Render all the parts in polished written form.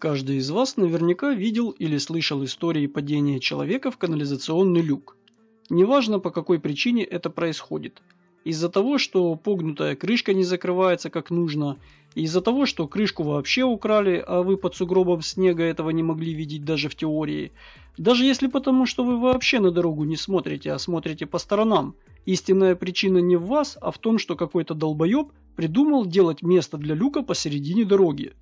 Каждый из вас наверняка видел или слышал истории падения человека в канализационный люк. Неважно, по какой причине это происходит. Из-за того, что погнутая крышка не закрывается как нужно, из-за того, что крышку вообще украли, а вы под сугробом снега этого не могли видеть даже в теории. Даже если потому, что вы вообще на дорогу не смотрите, а смотрите по сторонам. Истинная причина не в вас, а в том, что какой-то долбоеб придумал делать место для люка посередине дороги.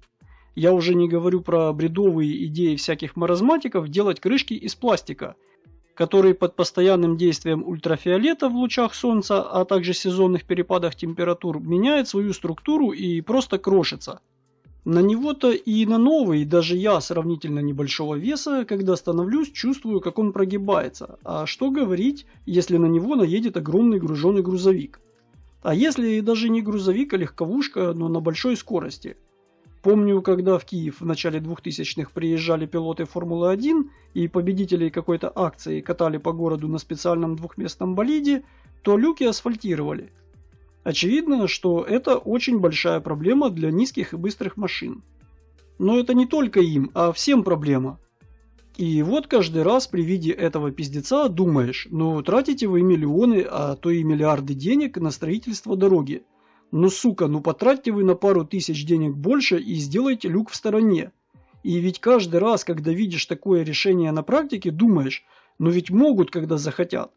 Я уже не говорю про бредовые идеи всяких маразматиков делать крышки из пластика, которые под постоянным действием ультрафиолета в лучах солнца, а также сезонных перепадах температур, меняет свою структуру и просто крошится. На него-то и на новый, даже я сравнительно небольшого веса, когда становлюсь, чувствую, как он прогибается. А что говорить, если на него наедет огромный груженый грузовик? А если даже не грузовик, а легковушка, но на большой скорости? Помню, когда в Киев в начале 2000-х приезжали пилоты Формулы-1 и победителей какой-то акции катали по городу на специальном двухместном болиде, то люки асфальтировали. Очевидно, что это очень большая проблема для низких и быстрых машин. Но это не только им, а всем проблема. И вот каждый раз при виде этого пиздеца думаешь, ну тратите вы миллионы, а то и миллиарды денег на строительство дороги. Ну сука, ну потратьте вы на пару тысяч денег больше и сделайте люк в стороне. И ведь каждый раз, когда видишь такое решение на практике, думаешь, ну ведь могут, когда захотят.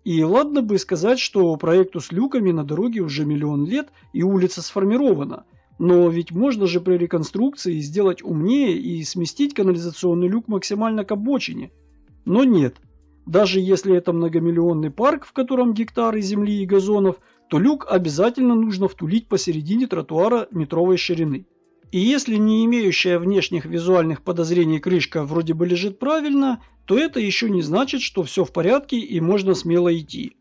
И ладно бы сказать, что проекту с люками на дороге уже миллион лет и улица сформирована. Но ведь можно же при реконструкции сделать умнее и сместить канализационный люк максимально к обочине. Но нет. Даже если это многомиллионный парк, в котором гектары земли и газонов, то люк обязательно нужно втулить посередине тротуара метровой ширины. И если не имеющая внешних визуальных подозрений крышка вроде бы лежит правильно, то это еще не значит, что все в порядке и можно смело идти.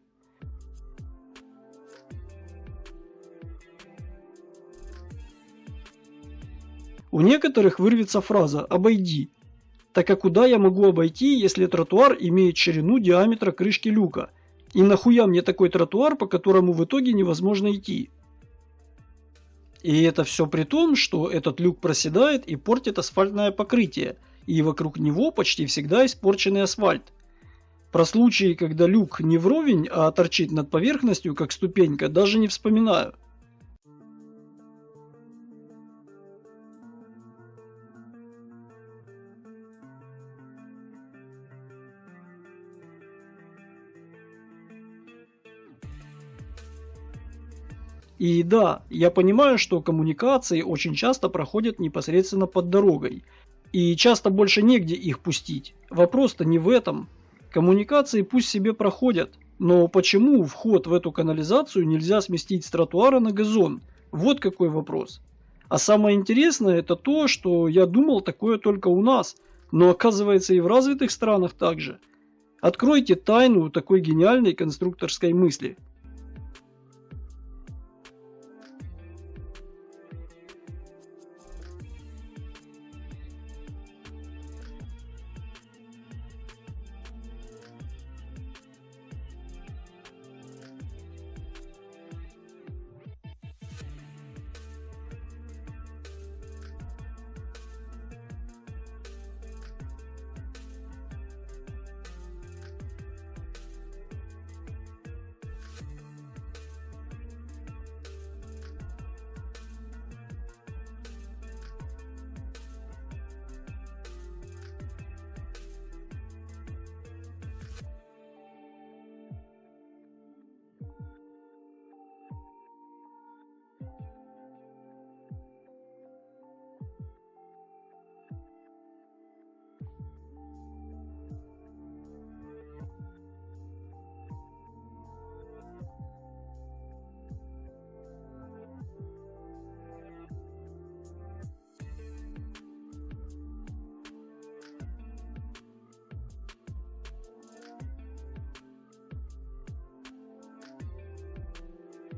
У некоторых вырвется фраза «обойди». Так а куда я могу обойти, если тротуар имеет ширину диаметра крышки люка? И нахуя мне такой тротуар, по которому в итоге невозможно идти? И это все при том, что этот люк проседает и портит асфальтное покрытие, и вокруг него почти всегда испорченный асфальт. Про случаи, когда люк не вровень, а торчит над поверхностью, как ступенька, даже не вспоминаю. И да, я понимаю, что коммуникации очень часто проходят непосредственно под дорогой. И часто больше негде их пустить. Вопрос-то не в этом. Коммуникации пусть себе проходят. Но почему вход в эту канализацию нельзя сместить с тротуара на газон? Вот какой вопрос. А самое интересное это то, что я думал такое только у нас. Но оказывается и в развитых странах также. Откройте тайну такой гениальной конструкторской мысли.